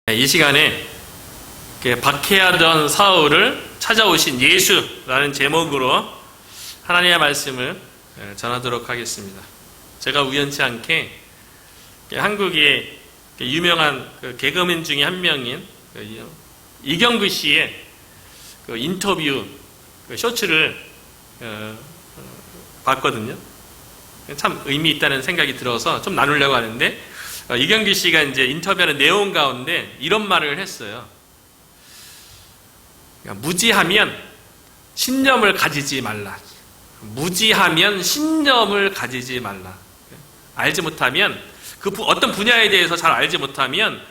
이 시간에 박해하던 사울을 찾아오신 예수라는 제목으로 하나님의 말씀을 전하도록 하겠습니다. 제가 우연치 않게 한국의 유명한 개그맨 중에 한 명인 이경규 씨의 인터뷰 쇼츠를 봤거든요. 참 의미 있다는 생각이 들어서 좀 나누려고 하는데, 이경규 씨가 이제 인터뷰하는 내용 가운데 이런 말을 했어요. 무지하면 신념을 가지지 말라. 무지하면 신념을 가지지 말라. 알지 못하면 어떤 분야에 대해서 잘 알지 못하면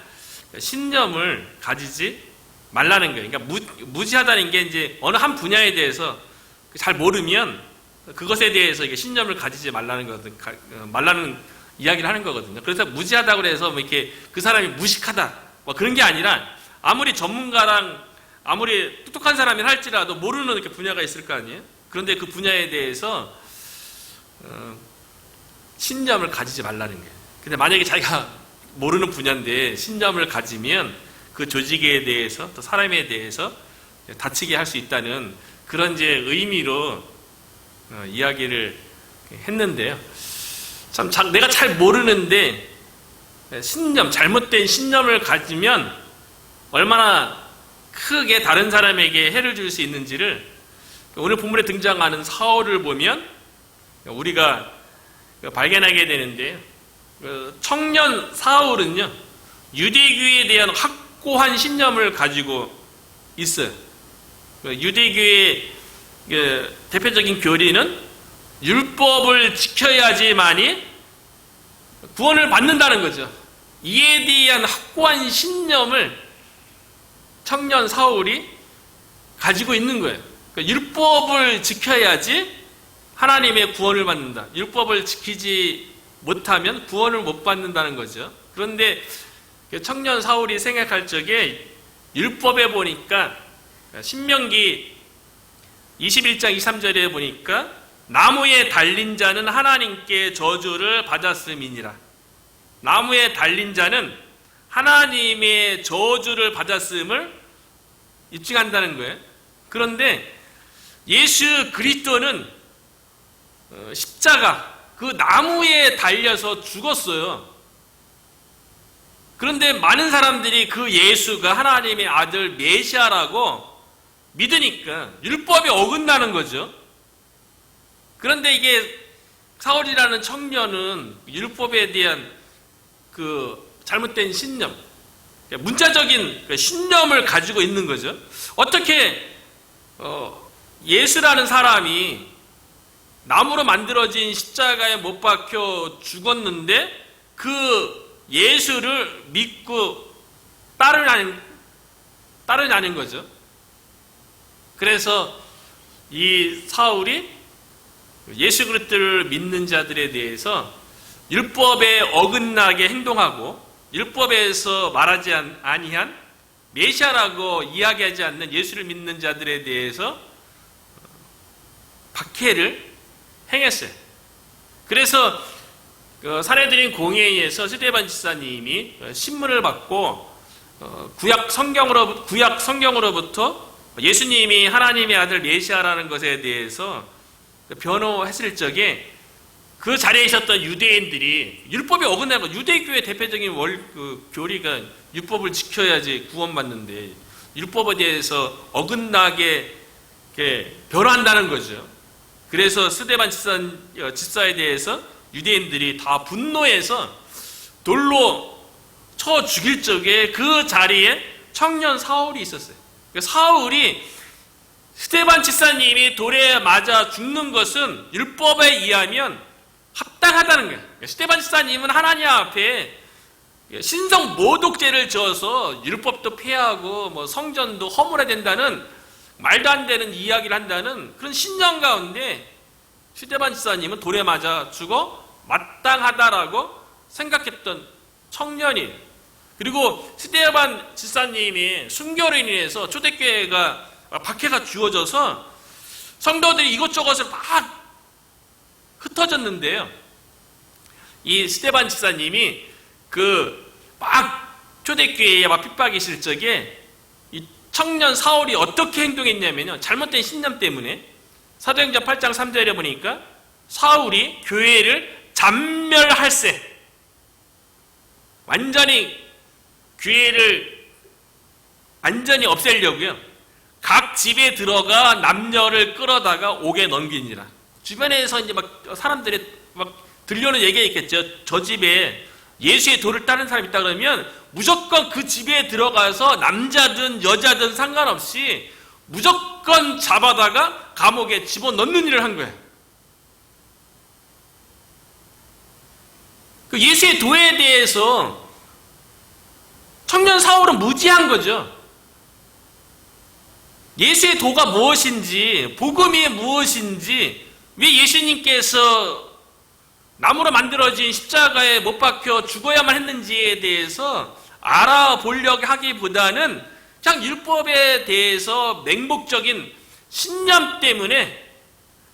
신념을 가지지 말라는 거예요. 그러니까 무지하다는 게 이제 어느 한 분야에 대해서 잘 모르면 그것에 대해서 이게 신념을 가지지 말라는 거거든. 말라는 이야기를 하는 거거든요. 그래서 무지하다고 해서 뭐 이렇게 그 사람이 무식하다 뭐 그런 게 아니라, 아무리 전문가랑 아무리 똑똑한 사람이 할지라도 모르는 이렇게 분야가 있을 거 아니에요. 그런데 그 분야에 대해서 신념을 가지지 말라는 거예요. 근데 만약에 자기가 모르는 분야인데 신념을 가지면 그 조직에 대해서 또 사람에 대해서 다치게 할 수 있다는 그런 이제 의미로 이야기를 했는데요. 참 내가 잘 모르는데 잘못된 신념을 가지면 얼마나 크게 다른 사람에게 해를 줄 수 있는지를 오늘 본문에 등장하는 사울을 보면 우리가 발견하게 되는데요. 청년 사울은요, 유대교에 대한 확고한 신념을 가지고 있어요. 유대교의 대표적인 교리는 율법을 지켜야지만이 구원을 받는다는 거죠. 이에 대한 확고한 신념을 청년 사울이 가지고 있는 거예요. 그러니까 율법을 지켜야지 하나님의 구원을 받는다. 율법을 지키지 못하면 구원을 못 받는다는 거죠. 그런데 청년 사울이 생각할 적에 율법에 보니까 신명기 21장 23절에 보니까 나무에 달린 자는 하나님께 저주를 받았음이니라. 나무에 달린 자는 하나님의 저주를 받았음을 입증한다는 거예요. 그런데 예수 그리스도는 십자가, 그 나무에 달려서 죽었어요. 그런데 많은 사람들이 그 예수가 하나님의 아들 메시아라고 믿으니까 율법에 어긋나는 거죠. 그런데 이게 사울이라는 청년은 율법에 대한 그 잘못된 신념, 문자적인 신념을 가지고 있는 거죠. 어떻게 예수라는 사람이 나무로 만들어진 십자가에 못 박혀 죽었는데 그 예수를 믿고 따르냐는 거죠. 그래서 이 사울이 예수 그리스도를 믿는 자들에 대해서 율법에 어긋나게 행동하고 율법에서 말하지 아니한 메시아라고 이야기하지 않는 예수를 믿는 자들에 대해서 박해를 행했어요. 그래서 사내들인 공회에서 스데반 집사님이 신문을 받고 구약 성경으로부터 예수님이 하나님의 아들 메시아라는 것에 대해서 변호했을 적에 그 자리에 있었던 유대인들이 율법에 어긋나고, 유대교의 대표적인 교리가 율법을 지켜야지 구원받는데 율법에 대해서 어긋나게 변호한다는 거죠. 그래서 스데반 집사에 대해서 유대인들이 다 분노해서 돌로 쳐 죽일 적에 그 자리에 청년 사울이 있었어요. 사울이 스데반 집사님이 돌에 맞아 죽는 것은 율법에 의하면 합당하다는 거예요. 스데반 집사님은 하나님 앞에 신성 모독죄를 지어서 율법도 폐하고 뭐 성전도 허물어야 된다는 말도 안 되는 이야기를 한다는 그런 신념 가운데 스데반 집사님은 돌에 맞아 죽어 마땅하다라고 생각했던 청년이에요. 그리고 스데반 집사님이 순교로 인해서 초대교회가 박해가 주어져서 성도들이 이것저것을 막 흩어졌는데요. 이 스데반 집사님이 막 초대교회에 막 핍박이 있을 적에 이 청년 사울이 어떻게 행동했냐면요, 잘못된 신념 때문에 사도행전 8장 3절에 보니까 사울이 교회를 잔멸할세, 완전히 교회를 완전히 없애려고요, 각 집에 들어가 남녀를 끌어다가 옥에 넘기니라. 주변에서 이제 막 사람들이 막 들려오는 얘기가 있겠죠. 저 집에 예수의 도를 따르는 사람이 있다 그러면 무조건 그 집에 들어가서 남자든 여자든 상관없이 무조건 잡아다가 감옥에 집어넣는 일을 한 거예요. 그 예수의 도에 대해서 청년 사울은 무지한 거죠. 예수의 도가 무엇인지, 복음이 무엇인지, 왜 예수님께서 나무로 만들어진 십자가에 못 박혀 죽어야만 했는지에 대해서 알아보려고 하기보다는 그냥 율법에 대해서 맹목적인 신념 때문에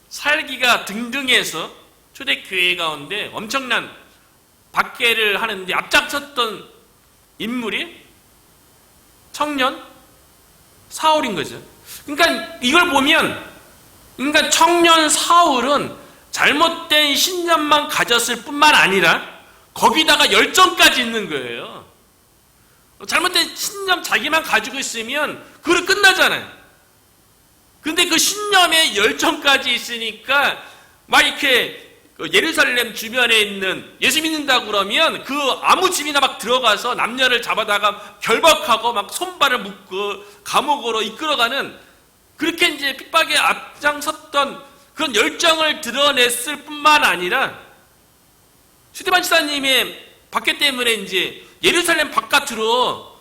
살기가 등등해서 초대교회 가운데 엄청난 박해를 하는데 앞장섰던 인물이 청년 사울인 거죠. 그러니까 이걸 보면, 그러니까 청년 사울은 잘못된 신념만 가졌을 뿐만 아니라 거기다가 열정까지 있는 거예요. 잘못된 신념 자기만 가지고 있으면 그걸로 끝나잖아요. 근데 그 신념에 열정까지 있으니까 막 이렇게 예루살렘 주변에 있는, 예수 믿는다고 그러면 그 아무 집이나 막 들어가서 남녀를 잡아다가 결박하고 막 손발을 묶고 감옥으로 이끌어가는, 그렇게 이제 핍박에 앞장섰던 그런 열정을 드러냈을 뿐만 아니라 스데반 지사님의 박해 때문에 이제 예루살렘 바깥으로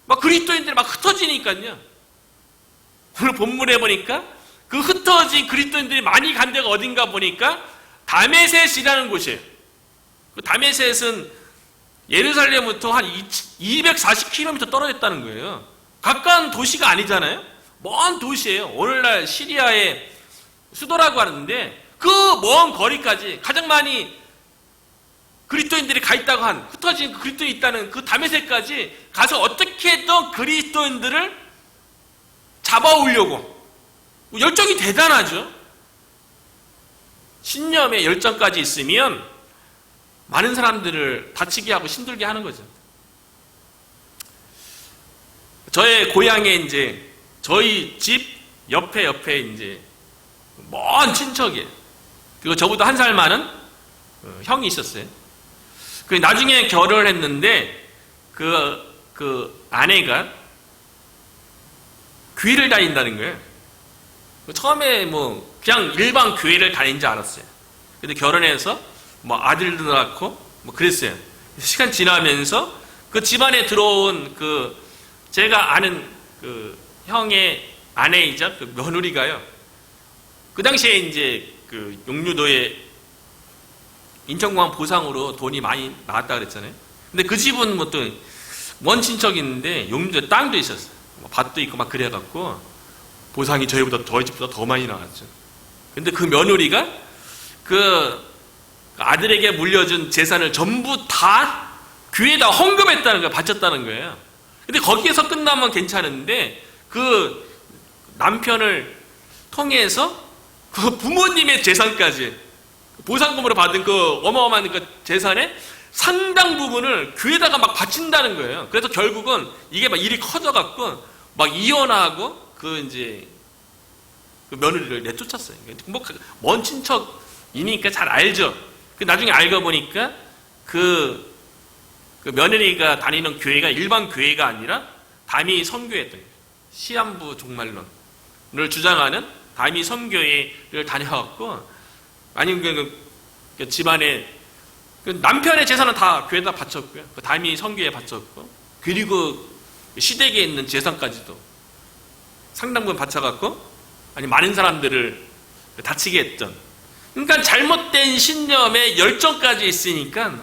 막 그리스도인들이 막 흩어지니까요. 오늘 본문에 보니까 그 흩어진 그리스도인들이 많이 간 데가 어딘가 보니까 다메셋이라는 곳이에요. 그 다메셋은 예루살렘부터 한 240km 떨어졌다는 거예요. 가까운 도시가 아니잖아요. 먼 도시예요. 오늘날 시리아의 수도라고 하는데 그 먼 거리까지 가장 많이 그리스도인들이 가 있다고 한, 흩어진 그리스도인이 있다는 그 다메섹까지 가서 어떻게든 그리스도인들을 잡아오려고, 열정이 대단하죠. 신념에 열정까지 있으면 많은 사람들을 다치게 하고 힘들게 하는 거죠. 저의 고향에 이제 저희 집 옆에 이제 먼 친척이에요. 그리고 저보다 한 살 많은 형이 있었어요. 그 나중에 결혼을 했는데 그 아내가 교회를 다닌다는 거예요. 처음에 뭐 그냥 일반 교회를 다닌 줄 알았어요. 근데 결혼해서 뭐 아들도 낳고 뭐 그랬어요. 시간 지나면서 그 집안에 들어온 그 제가 아는 그 형의 아내이자 그 며느리가요, 그 당시에 이제 그 용류도에 인천공항 보상으로 돈이 많이 나왔다 그랬잖아요. 근데 그 집은 뭐 또 먼 친척이 있는데 용류도에 땅도 있었어요. 뭐 밭도 있고 막 그래갖고 보상이 저희 집보다 더 많이 나왔죠. 근데 그 며느리가 그 아들에게 물려준 재산을 전부 다 교회에다 헌금했다는 거예요. 바쳤다는 거예요. 근데 거기에서 끝나면 괜찮은데 그 남편을 통해서 그 부모님의 재산까지, 보상금으로 받은 그 어마어마한 그 재산의 상당 부분을 교회에다가 막 바친다는 거예요. 그래서 결국은 이게 막 일이 커져갖고 막 이혼하고 그 이제 그 며느리를 내쫓았어요. 뭐 먼 친척이니까 잘 알죠. 그 나중에 알고 보니까 그 며느리가 다니는 교회가 일반 교회가 아니라 다미 선교회였던 거예요. 시한부 종말론을 주장하는 다미 선교회를 다녀왔고, 아니면 그 집안에 그 남편의 재산은 다 교회에다 바쳤고요. 그 다미 선교회에 바쳤고, 그리고 시댁에 있는 재산까지도 상당 부분 바쳐갖고, 아니 많은 사람들을 다치게 했던. 그러니까 잘못된 신념에 열정까지 있으니까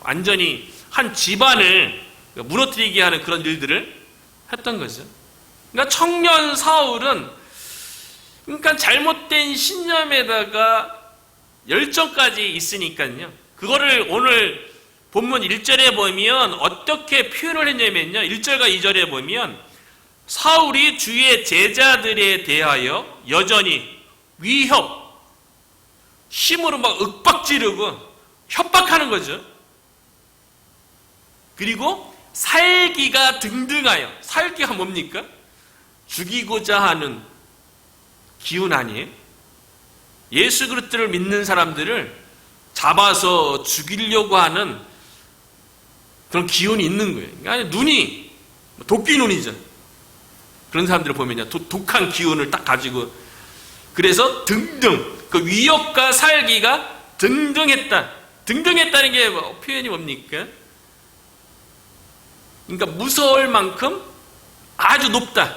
완전히 한 집안을 무너뜨리게 하는 그런 일들을 했던 거죠. 그러니까 청년 사울은 그러니까 잘못된 신념에다가 열정까지 있으니까요. 그거를 오늘 본문 1절에 보면 어떻게 표현을 했냐면요. 1절과 2절에 보면 사울이 주의 제자들에 대하여 여전히 위협, 힘으로 막 윽박지르고 협박하는 거죠. 그리고 살기가 등등하여, 살기가 뭡니까? 죽이고자 하는 기운 아니에요? 예수 그리스도를 믿는 사람들을 잡아서 죽이려고 하는 그런 기운이 있는 거예요. 그러니까 눈이 도끼 눈이죠. 그런 사람들을 보면요, 독한 기운을 딱 가지고, 그래서 등등, 그 위협과 살기가 등등했다. 등등했다는 게 표현이 뭡니까? 그러니까 무서울 만큼 아주 높다.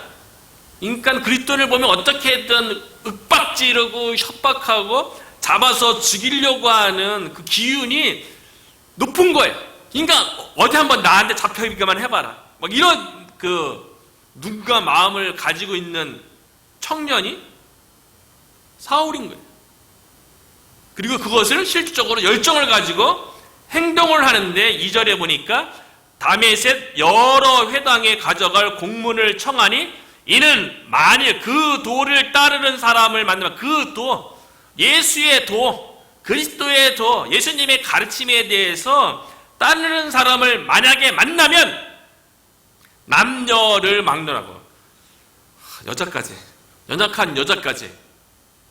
그러니까 그리스도를 보면 어떻게든 윽박지르고 협박하고 잡아서 죽이려고 하는 그 기운이 높은 거예요. 그러니까 어디 한번 나한테 잡혀있기만 해봐라. 막 이런 그 눈과 마음을 가지고 있는 청년이 사울인 거예요. 그리고 그것을 실질적으로 열정을 가지고 행동을 하는데 2절에 보니까 다메섹 여러 회당에 가져갈 공문을 청하니 이는 만일 그 도를 따르는 사람을 만나면 그 도, 예수의 도, 그리스도의 도, 예수님의 가르침에 대해서 따르는 사람을 만약에 만나면 남녀를 막론하고 여자까지, 연약한 여자까지,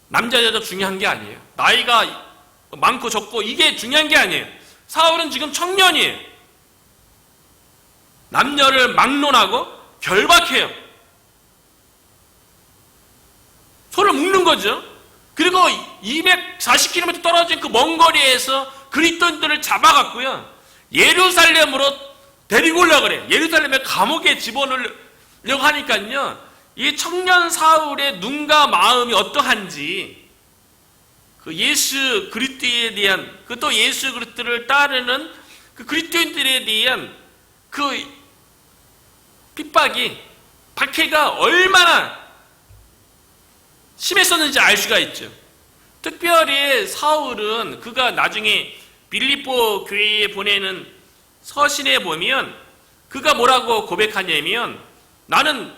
남자 여자 중요한 게 아니에요. 나이가 많고 적고 이게 중요한 게 아니에요. 사울은 지금 청년이에요. 남녀를 막론하고 결박해요. 소를 묶는 거죠. 그리고 240km 떨어진 그 먼 거리에서 그리스도인들을 잡아갔고요. 예루살렘으로 데리고 오려고 그래요. 예루살렘에 감옥에 집어넣으려고 하니까요. 이 청년 사울의 눈과 마음이 어떠한지, 그 예수 그리스도에 대한, 그 또 예수 그리스도를 따르는 그 그리스도인들에 대한 그 핍박이, 박해가 얼마나 심했었는지 알 수가 있죠. 특별히 사울은 그가 나중에 빌립보 교회에 보내는 서신에 보면 그가 뭐라고 고백하냐면, 나는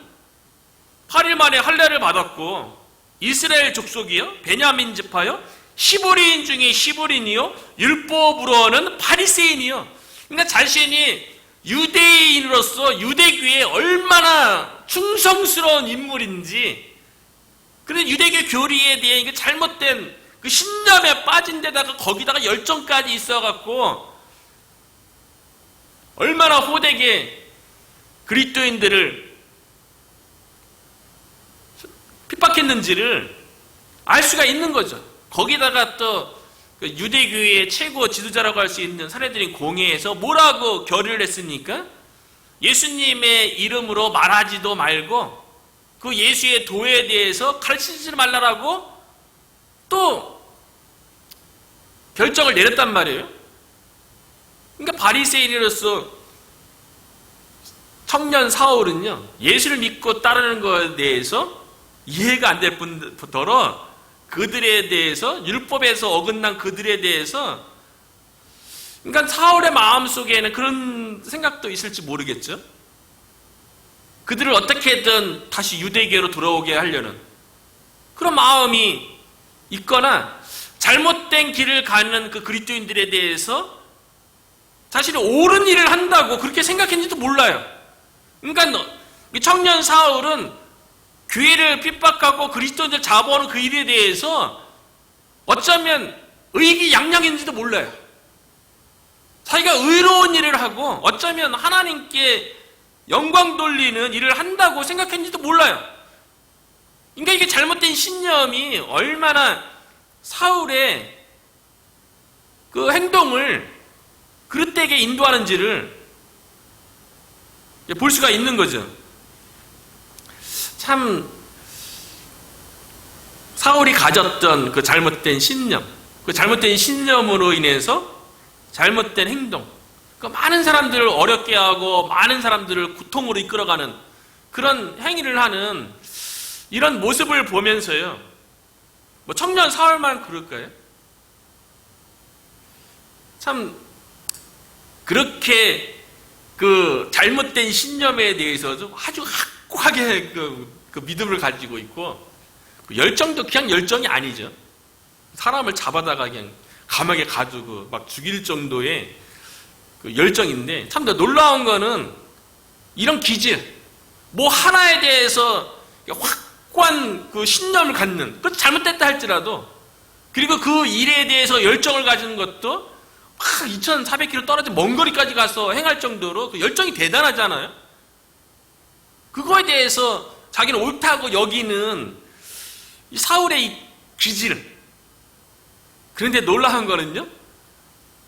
8일 만에 할례를 받았고 이스라엘 족속이요, 베냐민 지파요, 히브리인 중에 히브리인이요, 율법으로는 바리새인이요. 그러니까 자신이 유대인으로서 유대교에 얼마나 충성스러운 인물인지, 그런데 유대교 교리에 대한 잘못된 그 신념에 빠진 데다가 거기다가 열정까지 있어갖고 얼마나 호되게 그리스도인들을 핍박했는지를 알 수가 있는 거죠. 거기다가 또 유대교의 최고 지도자라고 할 수 있는 사내들인 공회에서 뭐라고 결의를 했습니까? 예수님의 이름으로 말하지도 말고 그 예수의 도에 대해서 가르치지 말라라고 또 결정을 내렸단 말이에요. 그러니까 바리새인으로서 청년 사울은요, 예수를 믿고 따르는 것에 대해서 이해가 안 될 뿐더러 그들에 대해서, 율법에서 어긋난 그들에 대해서, 그러니까 사울의 마음속에는 그런 생각도 있을지 모르겠죠. 그들을 어떻게든 다시 유대교로 돌아오게 하려는 그런 마음이 있거나, 잘못된 길을 가는 그 그리스도인들에 대해서 자신이 옳은 일을 한다고 그렇게 생각했는지도 몰라요. 그러니까 이 청년 사울은 교회를 핍박하고 그리스도인들 잡아오는 그 일에 대해서 어쩌면 의기양양인지도 몰라요. 자기가 의로운 일을 하고 어쩌면 하나님께 영광 돌리는 일을 한다고 생각했는지도 몰라요. 그러니까 이게 잘못된 신념이 얼마나 사울의 그 행동을 그릇되게 인도하는지를 볼 수가 있는 거죠. 참 사울이 가졌던 그 잘못된 신념, 그 잘못된 신념으로 인해서 잘못된 행동, 그 많은 사람들을 어렵게 하고 많은 사람들을 고통으로 이끌어가는 그런 행위를 하는 이런 모습을 보면서요, 뭐 청년 사울만 그럴까요? 참 그렇게 그 잘못된 신념에 대해서도 아주 확고하게 그 믿음을 가지고 있고, 그 열정도 그냥 열정이 아니죠. 사람을 잡아다가 그냥 감옥에 가두고 막 죽일 정도의 그 열정인데, 참 더 놀라운 거는 이런 기질, 뭐 하나에 대해서 확고한 그 신념을 갖는, 그것도 잘못됐다 할지라도, 그리고 그 일에 대해서 열정을 가지는 것도 막 2,400km 떨어진 먼 거리까지 가서 행할 정도로 그 열정이 대단하잖아요. 그거에 대해서 자기는 옳다고 여기는 이 사울의 이 기질. 그런데 놀라운 거는요,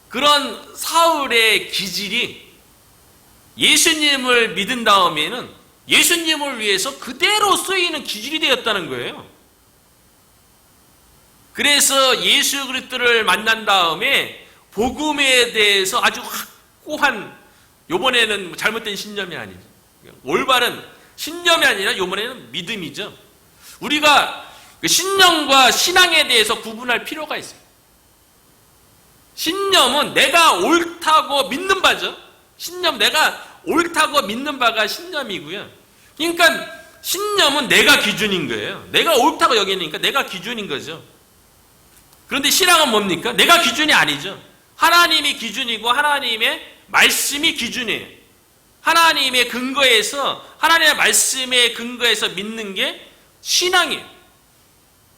그런 사울의 기질이 예수님을 믿은 다음에는 예수님을 위해서 그대로 쓰이는 기질이 되었다는 거예요. 그래서 예수 그리스도를 만난 다음에 복음에 대해서 아주 확고한, 요번에는 잘못된 신념이 아니죠. 올바른 신념이 아니라 요번에는 믿음이죠. 우리가 신념과 신앙에 대해서 구분할 필요가 있어요. 신념은 내가 옳다고 믿는 바죠. 신념, 내가 옳다고 믿는 바가 신념이고요. 그러니까 신념은 내가 기준인 거예요. 내가 옳다고 여기니까 내가 기준인 거죠. 그런데 신앙은 뭡니까? 내가 기준이 아니죠. 하나님이 기준이고 하나님의 말씀이 기준이에요. 하나님의 근거에서, 하나님의 말씀에 근거해서 믿는 게 신앙이에요.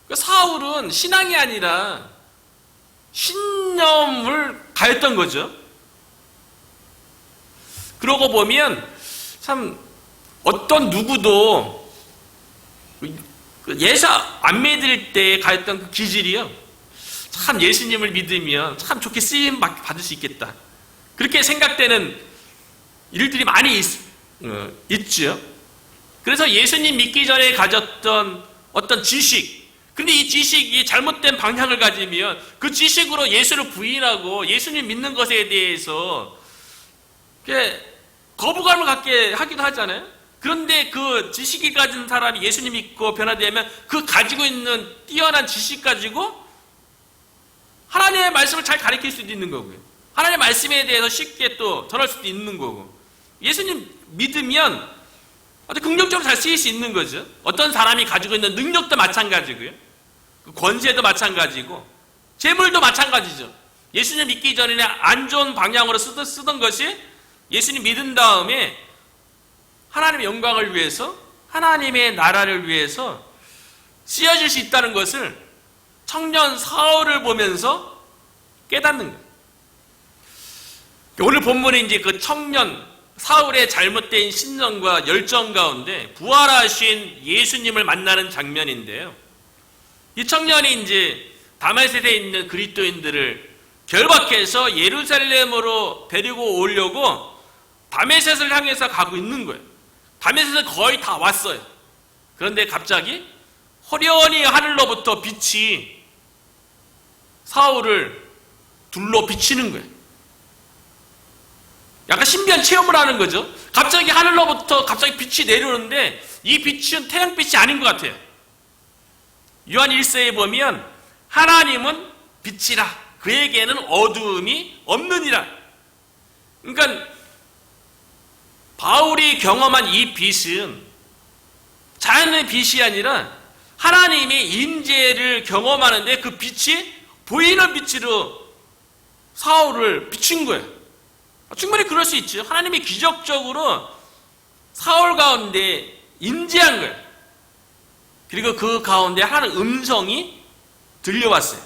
그러니까 사울은 신앙이 아니라 신념을 가했던 거죠. 그러고 보면 참 어떤 누구도 예수 안 믿을 때 가했던 그 기질이요, 참 예수님을 믿으면 참 좋게 쓰임 받을 수 있겠다, 그렇게 생각되는 일들이 많이 있죠. 그래서 예수님 믿기 전에 가졌던 어떤 지식, 근데 이 지식이 잘못된 방향을 가지면 그 지식으로 예수를 부인하고 예수님 믿는 것에 대해서 거부감을 갖게 하기도 하잖아요. 그런데 그 지식이 가진 사람이 예수님 믿고 변화되면 그 가지고 있는 뛰어난 지식 가지고 하나님의 말씀을 잘 가르칠 수도 있는 거고요. 하나님의 말씀에 대해서 쉽게 또 전할 수도 있는 거고, 예수님 믿으면 아주 긍정적으로 잘 쓰일 수 있는 거죠. 어떤 사람이 가지고 있는 능력도 마찬가지고요, 권세도 마찬가지고, 재물도 마찬가지죠. 예수님 믿기 전에는 안 좋은 방향으로 쓰던 것이 예수님 믿은 다음에 하나님의 영광을 위해서, 하나님의 나라를 위해서 쓰여질 수 있다는 것을 청년 사울을 보면서 깨닫는 거예요. 오늘 본문에 이제 그 청년 사울의 잘못된 신념과 열정 가운데 부활하신 예수님을 만나는 장면인데요. 이 청년이 이제 다메섹에 있는 그리스도인들을 결박해서 예루살렘으로 데리고 오려고 다메섹을 향해서 가고 있는 거예요. 다메섹은 거의 다 왔어요. 그런데 갑자기 호련히 하늘로부터 빛이 사울을 둘러 비치는 거예요. 약간 신비한 체험을 하는 거죠. 갑자기 하늘로부터 갑자기 빛이 내려오는데 이 빛은 태양빛이 아닌 것 같아요. 요한 1서에 보면 하나님은 빛이라 그에게는 어두움이 없느니라. 그러니까 바울이 경험한 이 빛은 자연의 빛이 아니라 하나님의 임재를 경험하는데 그 빛이 보이는 빛으로 사울을 비춘 거예요. 충분히 그럴 수 있죠. 하나님이 기적적으로 사울 가운데 임재한 거예요. 그리고 그 가운데 하나님 음성이 들려왔어요.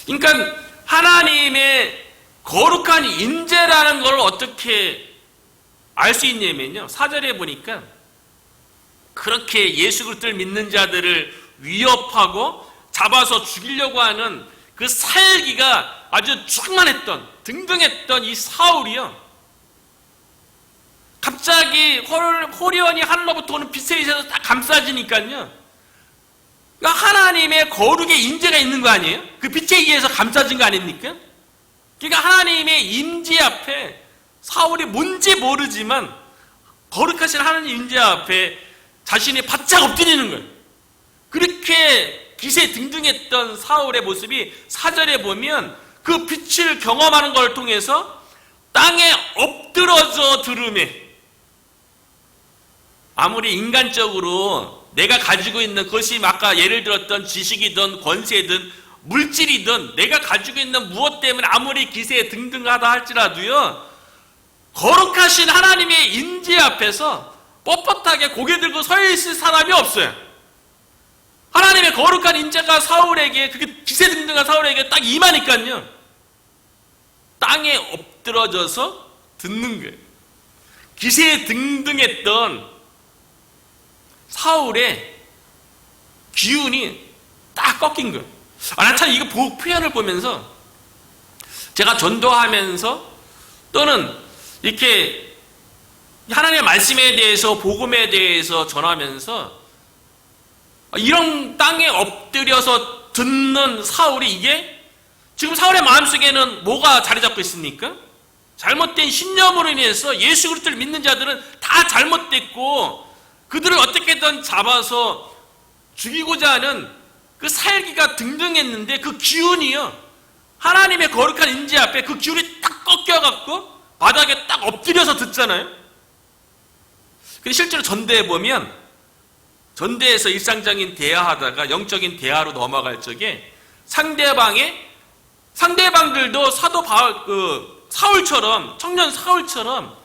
그러니까 하나님의 거룩한 임재라는 걸 어떻게 알 수 있냐면요, 4절에 보니까 그렇게 예수 그리스도를 믿는 자들을 위협하고 잡아서 죽이려고 하는 그 살기가 아주 충만했던, 등등했던 이 사울이요, 갑자기 호련히 하늘로부터 오는 빛에 의해서 다 감싸지니까요, 그러니까 하나님의 거룩의 임재가 있는 거 아니에요? 그 빛에 의해서 감싸진 거 아닙니까? 그러니까 하나님의 임재 앞에 사울이 뭔지 모르지만 거룩하신 하나님 임재 앞에 자신이 바짝 엎드리는 거예요. 그렇게 기세 등등했던 사울의 모습이 4절에 보면 그 빛을 경험하는 걸 통해서 땅에 엎드러져 들으매, 아무리 인간적으로 내가 가지고 있는 것이 아까 예를 들었던 지식이든 권세든 물질이든 내가 가지고 있는 무엇 때문에 아무리 기세 등등하다 할지라도요, 거룩하신 하나님의 인재 앞에서 뻣뻣하게 고개 들고 서 있을 사람이 없어요. 하나님의 거룩한 인재가 사울에게, 그게 기세등등한 사울에게 딱 임하니까요, 땅에 엎드러져서 듣는 거예요. 기세등등했던 사울의 기운이 딱 꺾인 거예요. 나 참 이거 표현을 보면서 제가 전도하면서 또는 이렇게 하나님의 말씀에 대해서, 복음에 대해서 전하면서 이런 땅에 엎드려서 듣는 사울이, 이게 지금 사울의 마음속에는 뭐가 자리 잡고 있습니까? 잘못된 신념으로 인해서 예수 그리스도를 믿는 자들은 다 잘못됐고 그들을 어떻게든 잡아서 죽이고자 하는 그 살기가 등등했는데, 그 기운이요, 하나님의 거룩한 인재 앞에 그 기운이 딱 꺾여갖고 바닥에 딱 엎드려서 듣잖아요. 근데 실제로 전대에 보면, 전대에서 일상적인 대화하다가 영적인 대화로 넘어갈 적에 상대방들도 사도 사울처럼, 청년 사울처럼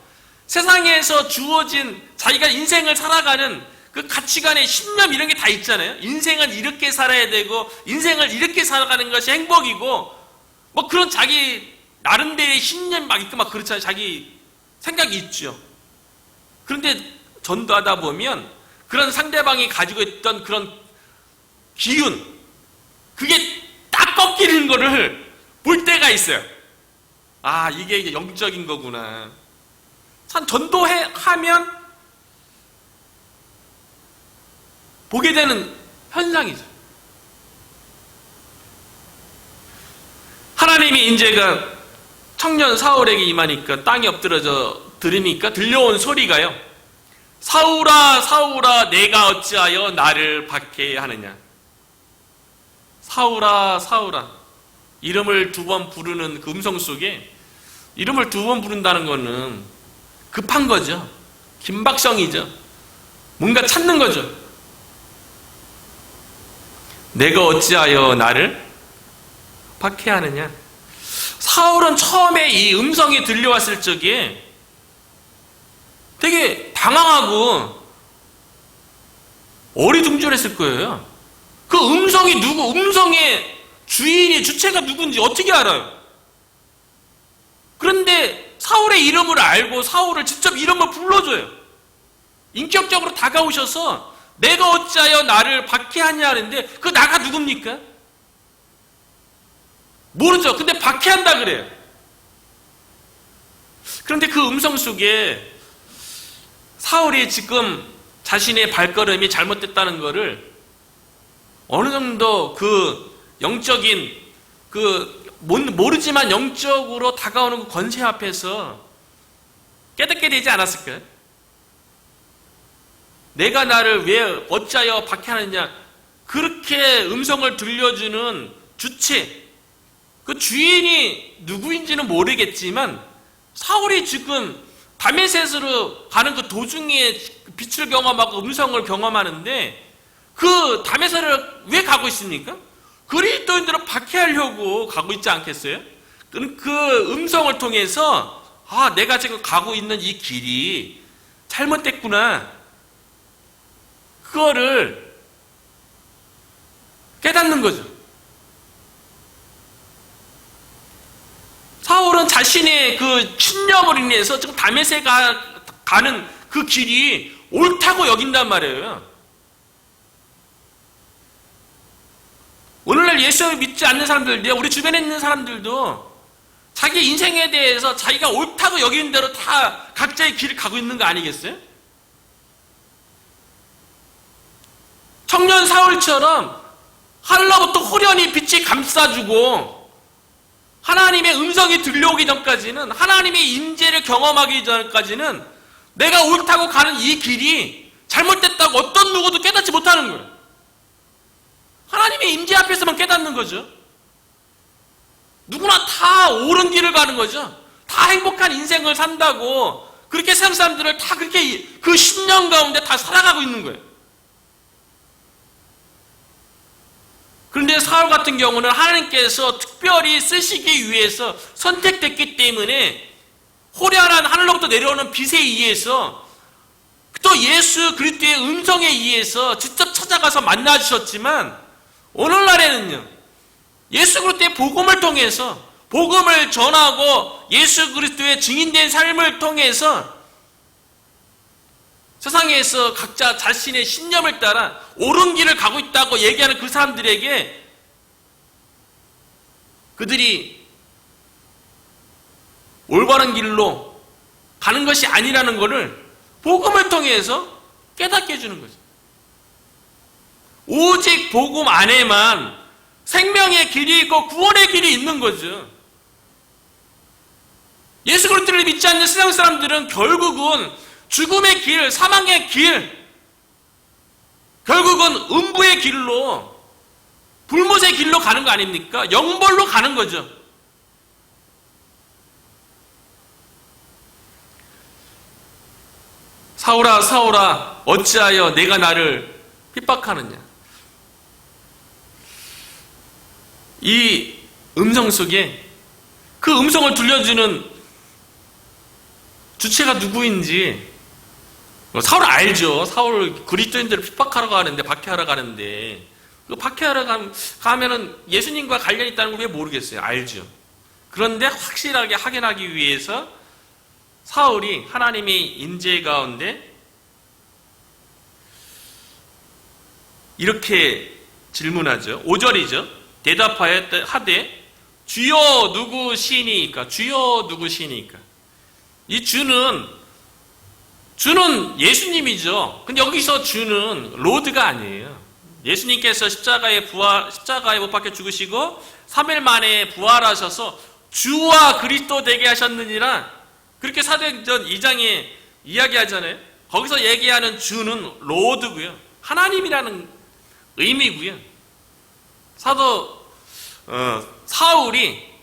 세상에서 주어진 자기가 인생을 살아가는 그 가치관의 신념 이런 게 다 있잖아요. 인생은 이렇게 살아야 되고 인생을 이렇게 살아가는 것이 행복이고 뭐 그런 자기 나름대로의 신념이 막 있고 막 그렇잖아요. 자기 생각이 있죠. 그런데 전도하다 보면 그런 상대방이 가지고 있던 그런 기운, 그게 딱 꺾이는 거를 볼 때가 있어요. 아, 이게 이제 영적인 거구나. 참 전도하면 보게 되는 현상이죠. 하나님의 인재가 청년 사울에게 임하니까 땅에 엎드러져 들으니까 들려온 소리가요, 사울아 사울아 내가 어찌하여 나를 박해하느냐. 사울아 사울아, 이름을 두 번 부르는 그 음성 속에, 이름을 두 번 부른다는 거는 급한 거죠. 긴박성이죠. 뭔가 찾는 거죠. 내가 어찌하여 나를 박해하느냐. 사울은 처음에 이 음성이 들려왔을 적에 되게 당황하고 어리둥절했을 거예요. 그 음성이 누구, 음성의 주인이, 주체가 누군지 어떻게 알아요? 그런데 사울의 이름을 알고 사울을 직접 이름을 불러줘요. 인격적으로 다가오셔서 내가 어찌하여 나를 박해하냐 하는데, 그 나가 누굽니까? 모르죠. 근데 박해한다 그래요. 그런데 그 음성 속에 사울이 지금 자신의 발걸음이 잘못됐다는 것을 어느 정도 그 영적인, 모르지만 영적으로 다가오는 그 권세 앞에서 깨닫게 되지 않았을까요? 내가 나를 왜 어찌하여 박해하느냐, 그렇게 음성을 들려주는 주체, 그 주인이 누구인지는 모르겠지만 사울이 지금 다메섹으로 가는 그 도중에 빛을 경험하고 음성을 경험하는데, 그 다메섹을 왜 가고 있습니까? 그리스도인들을 박해하려고 가고 있지 않겠어요? 그 음성을 통해서 아, 내가 지금 가고 있는 이 길이 잘못됐구나, 그거를 깨닫는 거죠. 사울은 자신의 그 신념으로 인해서 지금 다메섹에 가는 그 길이 옳다고 여긴단 말이에요. 오늘날 예수를 믿지 않는 사람들, 우리 주변에 있는 사람들도 자기 인생에 대해서 자기가 옳다고 여기는 대로 다 각자의 길을 가고 있는 거 아니겠어요? 청년 사울처럼 하늘로부터 호련히 빛이 감싸주고 하나님의 음성이 들려오기 전까지는, 하나님의 임재를 경험하기 전까지는 내가 옳다고 가는 이 길이 잘못됐다고 어떤 누구도 깨닫지 못하는 거예요. 하나님의 임재 앞에서만 깨닫는 거죠. 누구나 다 옳은 길을 가는 거죠. 다 행복한 인생을 산다고 그렇게 세상 사람들을 다 그렇게 그 신념 가운데 다 살아가고 있는 거예요. 그런데 사울 같은 경우는 하나님께서 특별히 쓰시기 위해서 선택됐기 때문에 호련한 하늘로부터 내려오는 빛에 의해서 또 예수 그리스도의 음성에 의해서 직접 찾아가서 만나 주셨지만 오늘날에는요, 예수 그리스도의 복음을 통해서 복음을 전하고 예수 그리스도의 증인된 삶을 통해서 세상에서 각자 자신의 신념을 따라 옳은 길을 가고 있다고 얘기하는 그 사람들에게 그들이 올바른 길로 가는 것이 아니라는 것을 복음을 통해서 깨닫게 해주는 거죠. 오직 복음 안에만 생명의 길이 있고 구원의 길이 있는 거죠. 예수 그리스도를 믿지 않는 세상 사람들은 결국은 죽음의 길, 사망의 길, 결국은 음부의 길로, 불못의 길로 가는 거 아닙니까? 영벌로 가는 거죠. 사울아 사울아 어찌하여 내가 나를 핍박하느냐. 이 음성 속에 그 음성을 들려주는 주체가 누구인지 사울 알죠. 사울 그리스도인들을 핍박하러 가는데, 박해하러 가는데, 그 박해하러 가면은 예수님과 관련이 있다는 걸 왜 모르겠어요. 알죠. 그런데 확실하게 확인하기 위해서 사울이 하나님의 인재 가운데 이렇게 질문하죠. 5절이죠. 대답하되 주여 누구시니까? 주여 누구시니까? 이 주는 예수님이죠. 근데 여기서 주는 로드가 아니에요. 예수님께서 십자가에 못 박혀 죽으시고 3일 만에 부활하셔서 주와 그리스도 되게 하셨느니라. 그렇게 사도행전 2장에 이야기하잖아요. 거기서 얘기하는 주는 로드고요. 하나님이라는 의미고요. 사울이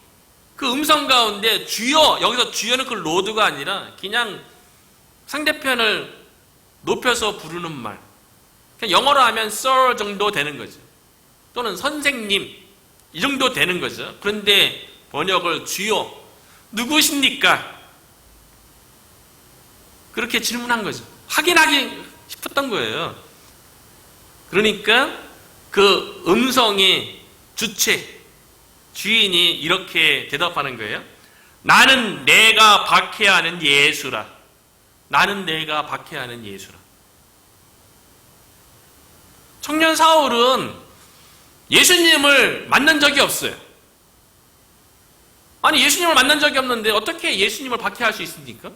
그 음성 가운데 주여, 여기서 주여는 그 로드가 아니라 그냥 상대편을 높여서 부르는 말. 그냥 영어로 하면 sir 정도 되는 거죠. 또는 선생님 이 정도 되는 거죠. 그런데 번역을 주여 누구십니까? 그렇게 질문한 거죠. 확인하기 싶었던 거예요. 그러니까 그 음성의 주체, 주인이 이렇게 대답하는 거예요. 나는 내가 박해하는 예수라. 나는 내가 박해하는 예수라. 청년 사울은 예수님을 만난 적이 없어요. 아니, 예수님을 만난 적이 없는데 어떻게 예수님을 박해할 수 있습니까?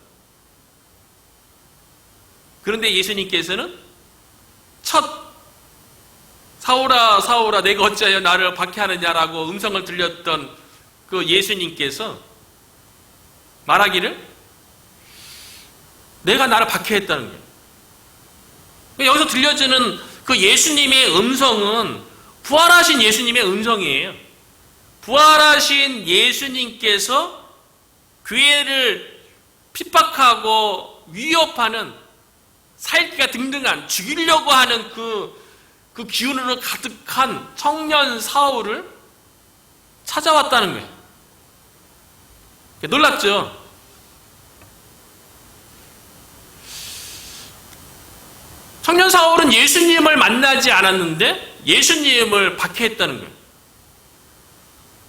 그런데 예수님께서는 첫 사울아 사울아 내가 어찌하여 나를 박해하느냐라고 음성을 들렸던 그 예수님께서 말하기를 내가 나를 박해했다는 거예요. 여기서 들려지는 그 예수님의 음성은 부활하신 예수님의 음성이에요. 부활하신 예수님께서 교회를 핍박하고 위협하는 살기가 등등한 죽이려고 하는 그 기운으로 가득한 청년 사울을 찾아왔다는 거예요. 놀랍죠? 청년 사울은 예수님을 만나지 않았는데 예수님을 박해했다는 거예요.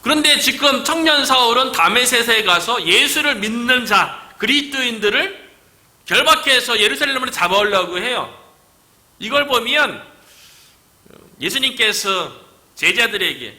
그런데 지금 청년 사울은 다메섹에 가서 예수를 믿는 자, 그리스도인들을 결박해서 예루살렘으로 잡아오려고 해요. 이걸 보면 예수님께서 제자들에게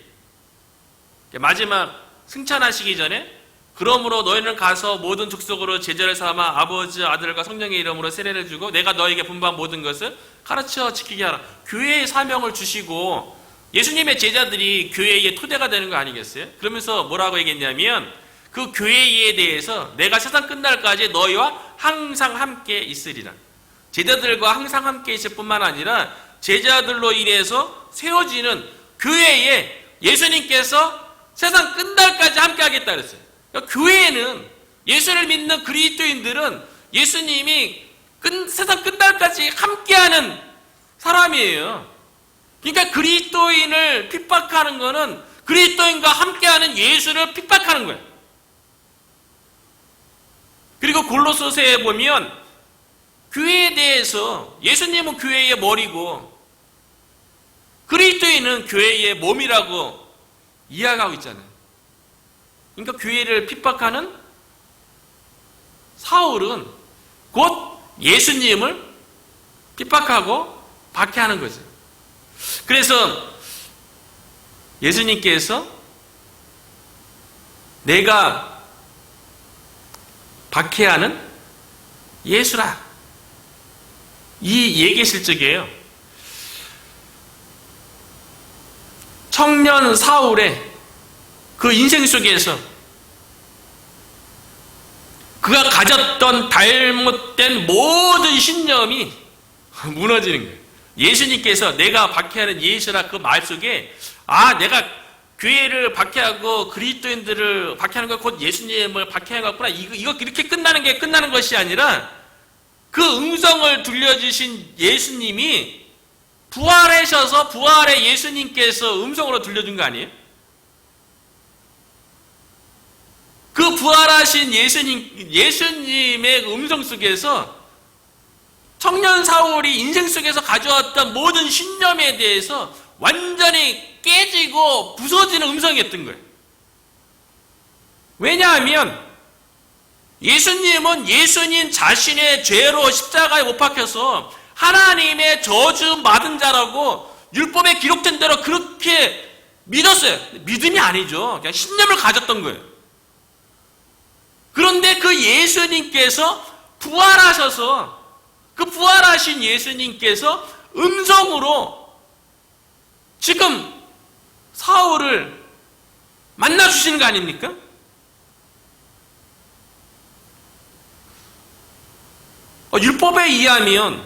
마지막 승천하시기 전에 그러므로 너희는 가서 모든 족속으로 제자를 삼아 아버지, 아들과 성령의 이름으로 세례를 주고 내가 너에게 분부한 모든 것을 가르쳐 지키게 하라. 교회의 사명을 주시고 예수님의 제자들이 교회의 토대가 되는 거 아니겠어요? 그러면서 뭐라고 얘기했냐면 그 교회에 대해서 내가 세상 끝날까지 너희와 항상 함께 있으리라. 제자들과 항상 함께 있을 뿐만 아니라 제자들로 인해서 세워지는 교회에 예수님께서 세상 끝날까지 함께 하겠다 그랬어요. 그러니까 교회는, 예수를 믿는 그리스도인들은 예수님이 세상 끝날까지 함께하는 사람이에요. 그러니까 그리스도인을 핍박하는 거는 그리스도인과 함께하는 예수를 핍박하는 거예요. 그리고 골로새서에 보면 교회에 대해서, 예수님은 교회의 머리고 그리스도인은 교회의 몸이라고 이야기하고 있잖아요. 그러니까 교회를 핍박하는 사울은 곧 예수님을 핍박하고 박해하는 거죠. 그래서 예수님께서 내가 박해하는 예수라, 이 얘기했을 적이에요. 청년 사울의 그 인생 속에서 그가 가졌던 잘못된 모든 신념이 무너지는 거예요. 예수님께서 내가 박해하는 예수라 그 말 속에, 내가 교회를 박해하고 그리스도인들을 박해하는 거 곧 예수님을 박해하겠구나, 이거 이렇게 끝나는 것이 아니라 그 음성을 들려주신 예수님이 부활하셔서 부활의 예수님께서 음성으로 들려준 거 아니에요? 그 부활하신 예수님의 음성 속에서 청년 사울이 인생 속에서 가져왔던 모든 신념에 대해서 완전히 깨지고 부서지는 음성이었던 거예요. 왜냐하면 예수님은 예수님 자신의 죄로 십자가에 못 박혀서 하나님의 저주 받은 자라고 율법에 기록된 대로 그렇게 믿었어요. 믿음이 아니죠. 그냥 신념을 가졌던 거예요. 그런데 그 예수님께서 부활하셔서, 그 부활하신 예수님께서 음성으로 지금 사울을 만나주시는 거 아닙니까? 율법에 의하면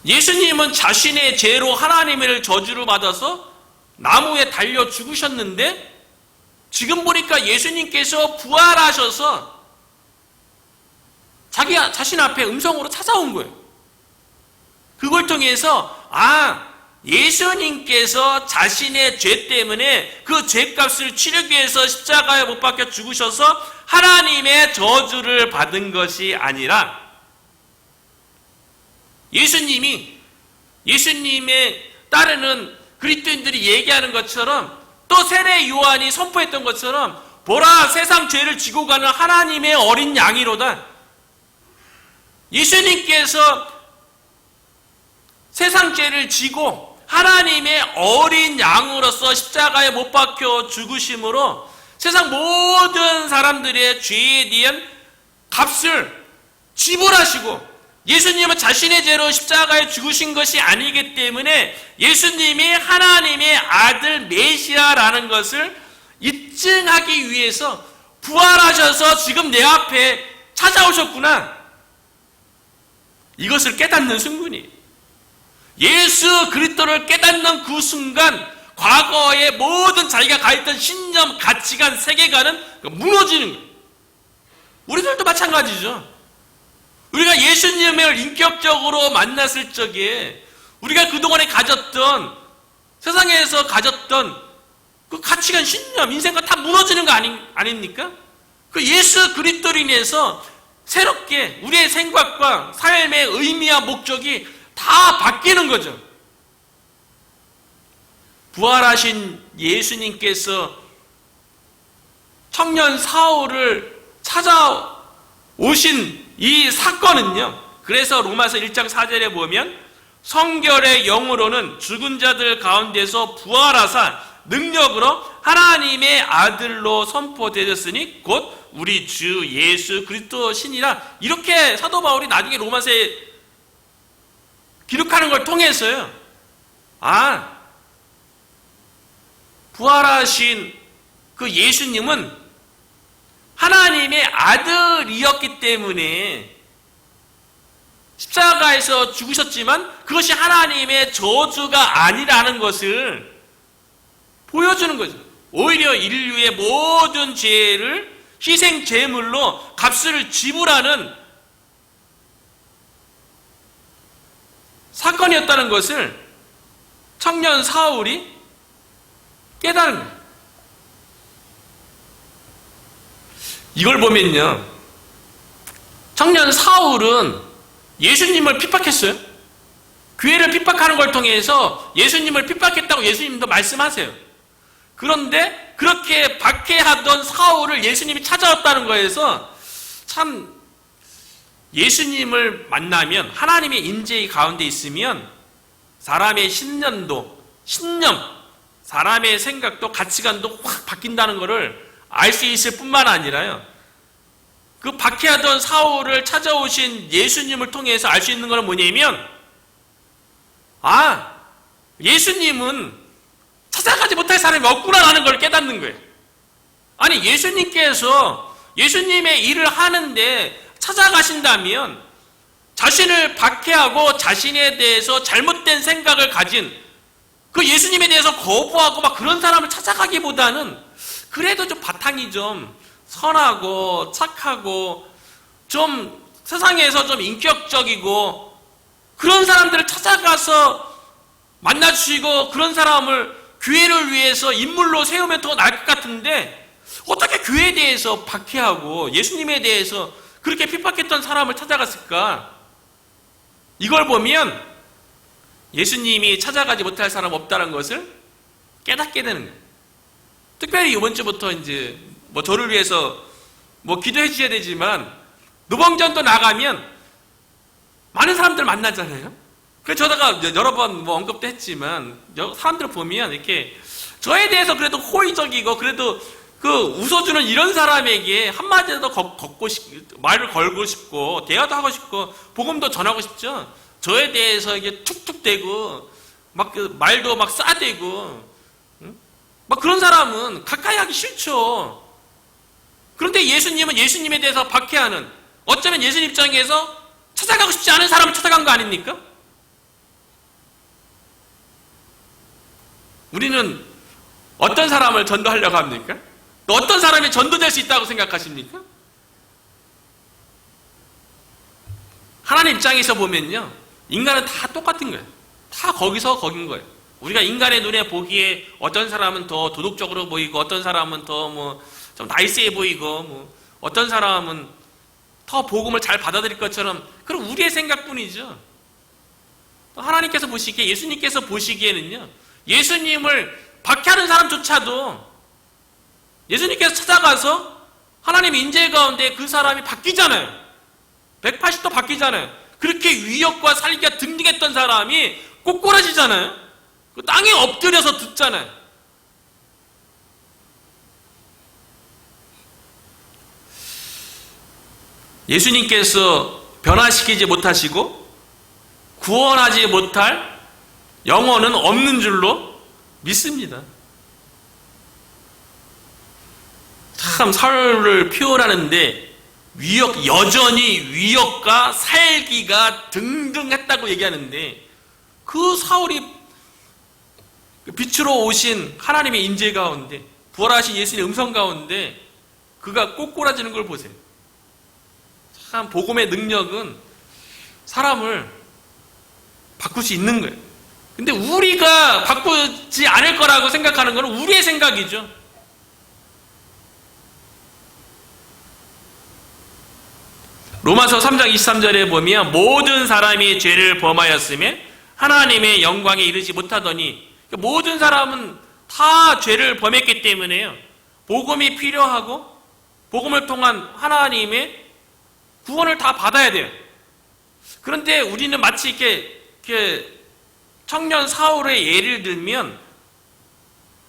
예수님은 자신의 죄로 하나님의 저주를 받아서 나무에 달려 죽으셨는데, 지금 보니까 예수님께서 부활하셔서 자신 앞에 음성으로 찾아온 거예요. 그걸 통해서 예수님께서 자신의 죄 때문에 그 죄값을 치르기 위해서 십자가에 못 박혀 죽으셔서 하나님의 저주를 받은 것이 아니라, 예수님의 따르는 그리스도인들이 얘기하는 것처럼, 또 세례 요한이 선포했던 것처럼, 보라 세상 죄를 지고 가는 하나님의 어린 양이로다. 예수님께서 세상 죄를 지고 하나님의 어린 양으로서 십자가에 못 박혀 죽으심으로 세상 모든 사람들의 죄에 대한 값을 지불하시고, 예수님은 자신의 죄로 십자가에 죽으신 것이 아니기 때문에 예수님이 하나님의 아들 메시아라는 것을 입증하기 위해서 부활하셔서 지금 내 앞에 찾아오셨구나, 이것을 깨닫는 순간이에요. 예수 그리스도를 깨닫는 그 순간 과거의 모든 자기가 가졌던 신념, 가치관, 세계관은 무너지는 거예요. 우리들도 마찬가지죠. 우리가 예수님을 인격적으로 만났을 적에 우리가 그동안에 가졌던, 세상에서 가졌던 그 가치관, 신념, 인생관 다 무너지는 거 아닙니까? 그 예수 그리스도로 인해서 새롭게 우리의 생각과 삶의 의미와 목적이 다 바뀌는 거죠. 부활하신 예수님께서 청년 사울을 찾아오신 이 사건은요, 그래서 로마서 1장 4절에 보면 성결의 영으로는 죽은 자들 가운데서 부활하사 능력으로 하나님의 아들로 선포되셨으니 곧 우리 주 예수 그리스도시니라, 이렇게 사도 바울이 나중에 로마서에 기록하는 걸 통해서요, 부활하신 그 예수님은 하나님의 아들이었기 때문에 십자가에서 죽으셨지만 그것이 하나님의 저주가 아니라는 것을 보여주는 거죠. 오히려 인류의 모든 죄를 희생 제물로 값을 지불하는 사건이었다는 것을 청년 사울이 깨달은 거예요. 이걸 보면요, 청년 사울은 예수님을 핍박했어요. 교회를 핍박하는 걸 통해서 예수님을 핍박했다고 예수님도 말씀하세요. 그런데 그렇게 박해하던 사울을 예수님이 찾아왔다는 거에서 참, 예수님을 만나면, 하나님의 임재 가운데 있으면 사람의 신념, 사람의 생각도 가치관도 확 바뀐다는 것을 알 수 있을 뿐만 아니라요, 그 박해하던 사울을 찾아오신 예수님을 통해서 알 수 있는 것은 뭐냐면, 예수님은 찾아가지 못할 사람이 없구나라는 걸 깨닫는 거예요. 아니, 예수님께서 예수님의 일을 하는데 찾아가신다면 자신을 박해하고 자신에 대해서 잘못된 생각을 가진 그 예수님에 대해서 거부하고 막 그런 사람을 찾아가기보다는 그래도 좀 바탕이 좀 선하고 착하고 좀 세상에서 좀 인격적이고 그런 사람들을 찾아가서 만나주시고 그런 사람을 교회를 위해서 인물로 세우면 더 나을 것 같은데 어떻게 교회에 대해서 박해하고 예수님에 대해서 그렇게 핍박했던 사람을 찾아갔을까? 이걸 보면 예수님이 찾아가지 못할 사람 없다는 것을 깨닫게 되는 거예요. 특별히 이번 주부터 이제 저를 위해서 기도해 주셔야 되지만 노방전도 나가면 많은 사람들 만나잖아요. 그래서 저다가 여러 번 언급도 했지만 사람들 보면 이렇게 저에 대해서 그래도 호의적이고 그래도 그 웃어주는 이런 사람에게 한마디라도 말을 걸고 싶고 대화도 하고 싶고 복음도 전하고 싶죠. 저에 대해서 이게 툭툭대고 말도 싸대고 그런 사람은 가까이 하기 싫죠. 그런데 예수님은 예수님에 대해서 박해하는, 어쩌면 예수님 입장에서 찾아가고 싶지 않은 사람을 찾아간 거 아닙니까? 우리는 어떤 사람을 전도하려고 합니까? 또 어떤 사람이 전도될 수 있다고 생각하십니까? 하나님 입장에서 보면요, 인간은 다 똑같은 거예요. 다 거기서 거긴 거예요. 우리가 인간의 눈에 보기에 어떤 사람은 더 도덕적으로 보이고 어떤 사람은 더 좀 나이스해 보이고 어떤 사람은 더 복음을 잘 받아들일 것처럼 그런 우리의 생각뿐이죠. 또 하나님께서 보시기에, 예수님께서 보시기에는요, 예수님을 박해하는 사람조차도 예수님께서 찾아가서 하나님 인재 가운데 그 사람이 바뀌잖아요. 180도 바뀌잖아요. 그렇게 위협과 살기가 등등했던 사람이 꼬꾸라지잖아요. 그 땅에 엎드려서 듣잖아요. 예수님께서 변화시키지 못하시고 구원하지 못할 영혼은 없는 줄로 믿습니다. 참 사울을 표현하는데 여전히 위협과 살기가 등등했다고 얘기하는데, 그 사울이 빛으로 오신 하나님의 인재 가운데, 부활하신 예수님의 음성 가운데 그가 꼬꾸라지는 걸 보세요. 참 복음의 능력은 사람을 바꿀 수 있는 거예요. 근데 우리가 바꾸지 않을 거라고 생각하는 건 우리의 생각이죠. 로마서 3장 23절에 보면 모든 사람이 죄를 범하였으면 하나님의 영광에 이르지 못하더니, 모든 사람은 다 죄를 범했기 때문에요, 복음이 필요하고 복음을 통한 하나님의 구원을 다 받아야 돼요. 그런데 우리는 마치 이렇게 청년 사울의 예를 들면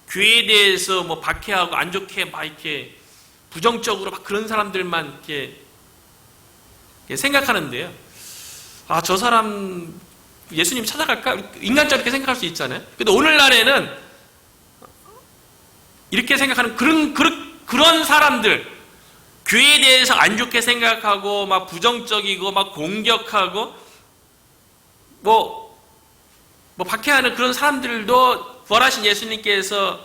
교회에 대해서 박해하고 안 좋게 이렇게 부정적으로 그런 사람들만 이렇게 생각하는데요. 저 사람 예수님 찾아갈까? 인간적으로 이렇게 생각할 수 있잖아요. 근데 오늘날에는 이렇게 생각하는 그런 사람들, 교회에 대해서 안 좋게 생각하고 부정적이고 공격하고 박해하는 그런 사람들도 부활하신 예수님께서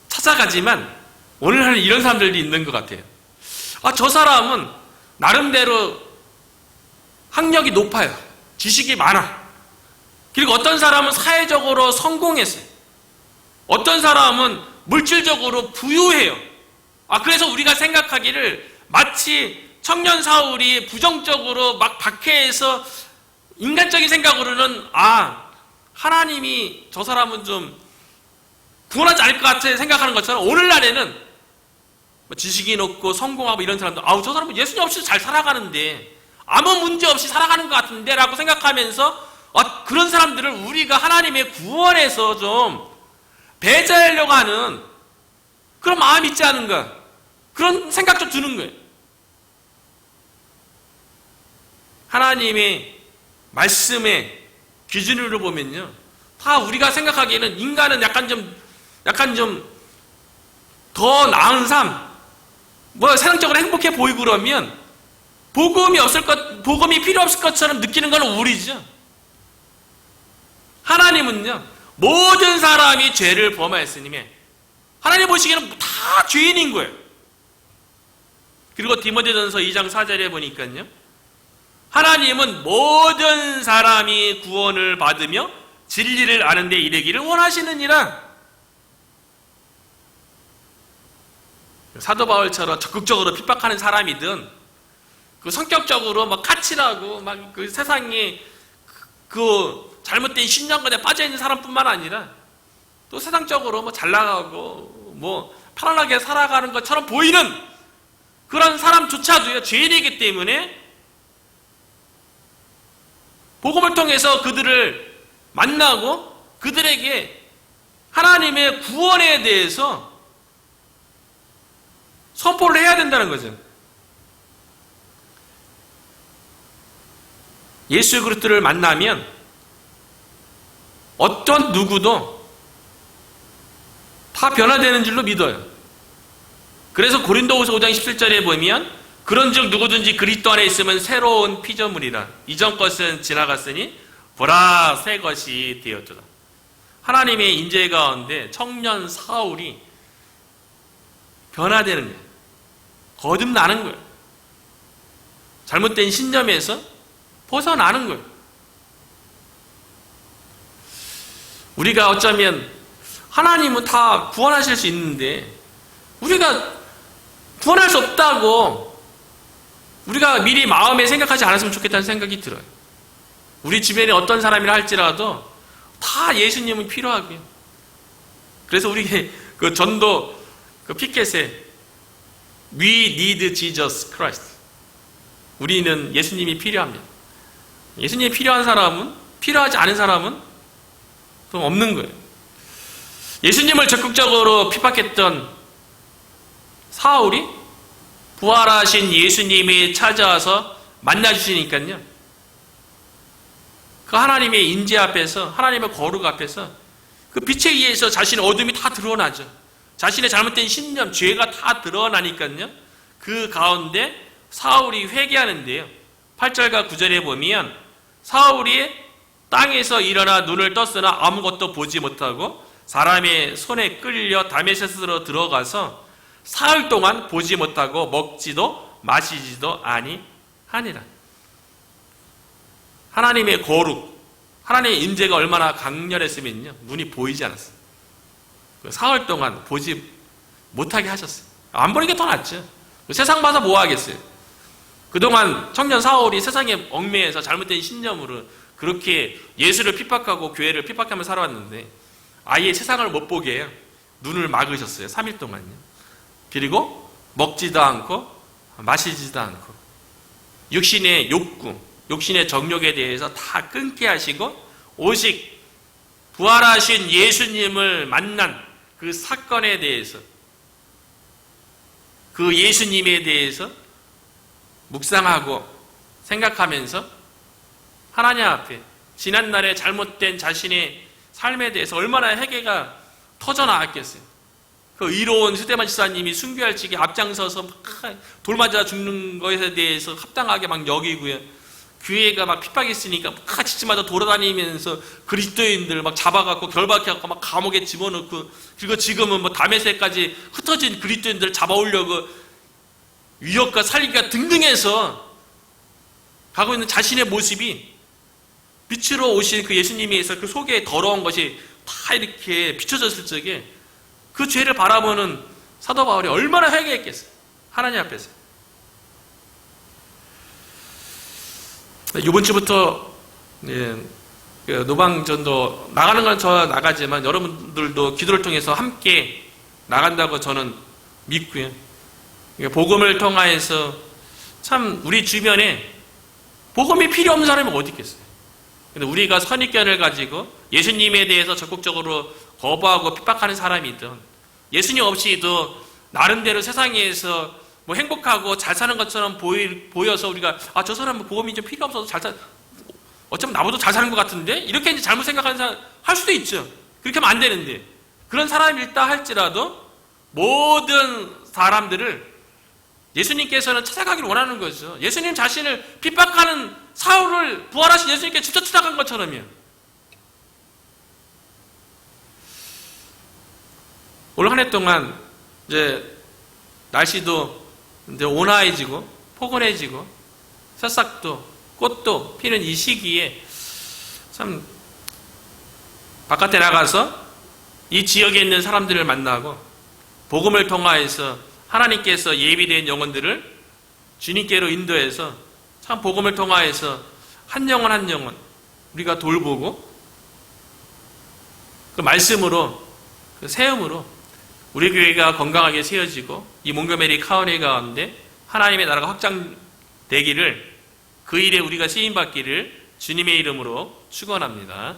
찾아가지만 오늘날은 이런 사람들이 있는 것 같아요. 저 사람은 나름대로 학력이 높아요. 지식이 많아. 그리고 어떤 사람은 사회적으로 성공했어요. 어떤 사람은 물질적으로 부유해요. 그래서 우리가 생각하기를 마치 청년 사울이 부정적으로 막 박해해서 인간적인 생각으로는 하나님이 저 사람은 좀 구원하지 않을 것 같아 생각하는 것처럼 오늘날에는 지식이 높고 성공하고 이런 사람들 저 사람은 예수님 없이도 잘 살아가는데 아무 문제 없이 살아가는 것 같은데 라고 생각하면서 그런 사람들을 우리가 하나님의 구원에서 좀 배제하려고 하는 그런 마음이 있지 않은가, 그런 생각 좀 드는 거예요. 하나님의 말씀의 기준으로 보면요, 다 우리가 생각하기에는 인간은 약간 좀 더 나은 삶, 세상적으로 행복해 보이고 그러면 복음이 필요 없을 것처럼 느끼는 건 우리죠. 하나님은요, 모든 사람이 죄를 범하였으니 하나님 보시기에는 다 죄인인 거예요. 그리고 디모데전서 2장 4절에 보니까요, 하나님은 모든 사람이 구원을 받으며 진리를 아는 데 이르기를 원하시느니라. 사도 바울처럼 적극적으로 핍박하는 사람이든 성격적으로 까칠하고 세상에 잘못된 신념관에 빠져있는 사람뿐만 아니라 또 세상적으로 잘 나가고 편안하게 살아가는 것처럼 보이는 그런 사람조차도요, 죄인이기 때문에 복음을 통해서 그들을 만나고 그들에게 하나님의 구원에 대해서 선포를 해야 된다는 거죠. 예수 그리스도를 만나면 어떤 누구도 다 변화되는 줄로 믿어요. 그래서 고린도후서 5장 17절에 보면 그런즉 누구든지 그리스도 안에 있으면 새로운 피조물이라. 이전 것은 지나갔으니 보라 새 것이 되었도다. 하나님의 인재 가운데 청년 사울이 변화되는 거예요. 거듭나는 거예요. 잘못된 신념에서 벗어나는 거예요. 우리가 어쩌면 하나님은 다 구원하실 수 있는데 우리가 구원할 수 없다고 우리가 미리 마음에 생각하지 않았으면 좋겠다는 생각이 들어요. 우리 주변에 어떤 사람이라 할지라도 다 예수님은 필요하고요. 그래서 우리 전도 피켓에 We need Jesus Christ. 우리는 예수님이 필요합니다. 예수님이 필요한 사람은, 필요하지 않은 사람은 또 없는 거예요. 예수님을 적극적으로 핍박했던 사울이 부활하신 예수님이 찾아와서 만나주시니까요, 그 하나님의 인재 앞에서, 하나님의 거룩 앞에서 그 빛에 의해서 자신의 어둠이 다 드러나죠. 자신의 잘못된 신념, 죄가 다 드러나니까요, 그 가운데 사울이 회개하는데요, 8절과 9절에 보면 사울이 땅에서 일어나 눈을 떴으나 아무것도 보지 못하고 사람의 손에 끌려 다메섹으로 들어가서 사흘 동안 보지 못하고 먹지도 마시지도 아니하니라. 하나님의 거룩, 하나님의 임재가 얼마나 강렬했으면요, 눈이 보이지 않았어요. 사흘 동안 보지 못하게 하셨어요. 안 보는 게 더 낫죠. 세상 봐서 뭐 하겠어요. 그동안 청년 사울이 세상에 얽매여서 잘못된 신념으로 그렇게 예수를 핍박하고 교회를 핍박하며 살아왔는데 아예 세상을 못 보게 해요. 눈을 막으셨어요. 3일 동안요. 그리고 먹지도 않고 마시지도 않고 육신의 욕구, 육신의 정욕에 대해서 다 끊게 하시고 오직 부활하신 예수님을 만난 그 사건에 대해서, 그 예수님에 대해서 묵상하고 생각하면서 하나님 앞에 지난날의 잘못된 자신의 삶에 대해서 얼마나 회개가 터져나왔겠어요. 그 의로운 스데반 지사님이 순교할 직에 앞장서서 돌 맞아 죽는 것에 대해서 합당하게 막 여기고요. 교회가 막 핍박이 있으니까 막 집집마다 돌아다니면서 그리스도인들 막 잡아갖고 결박해갖고 막 감옥에 집어넣고, 그리고 지금은 뭐 다메섹까지 흩어진 그리스도인들 잡아오려고 위협과 살기가 등등해서 가고 있는 자신의 모습이 빛으로 오신 그 예수님에서 그 속에 더러운 것이 다 이렇게 비춰졌을 적에 그 죄를 바라보는 사도 바울이 얼마나 회개했겠어요. 하나님 앞에서. 이번 주부터 노방전도 나가는 건 저 나가지만 여러분들도 기도를 통해서 함께 나간다고 저는 믿고요. 복음을 통하여서 참 우리 주변에 복음이 필요 없는 사람이 어디 있겠어요. 근데 우리가 선입견을 가지고 예수님에 대해서 적극적으로 거부하고 핍박하는 사람이든, 예수님 없이도 나름대로 세상에서 뭐 행복하고 잘 사는 것처럼 보여서 우리가 저 사람은 복음이 좀 필요 없어서 어쩌면 나보다 잘 사는 것 같은데, 이렇게 이제 잘못 생각하는 사람 할 수도 있죠. 그렇게 하면 안 되는데, 그런 사람이 있다 할지라도 모든 사람들을 예수님께서는 찾아가기를 원하는 거죠. 예수님 자신을 핍박하는 사울을 부활하신 예수님께 직접 찾아간 것처럼요. 올 한 해 동안 이제 날씨도 이제 온화해지고 포근해지고 새싹도 꽃도 피는 이 시기에 참 바깥에 나가서 이 지역에 있는 사람들을 만나고 복음을 통하여서 하나님께서 예비된 영혼들을 주님께로 인도해서 참 복음을 통하여서 한 영혼 한 영혼 우리가 돌보고 그 말씀으로 그 세움으로 우리 교회가 건강하게 세워지고 이 몽고메리 카운티 가운데 하나님의 나라가 확장되기를, 그 일에 우리가 쓰임받기를 주님의 이름으로 축원합니다.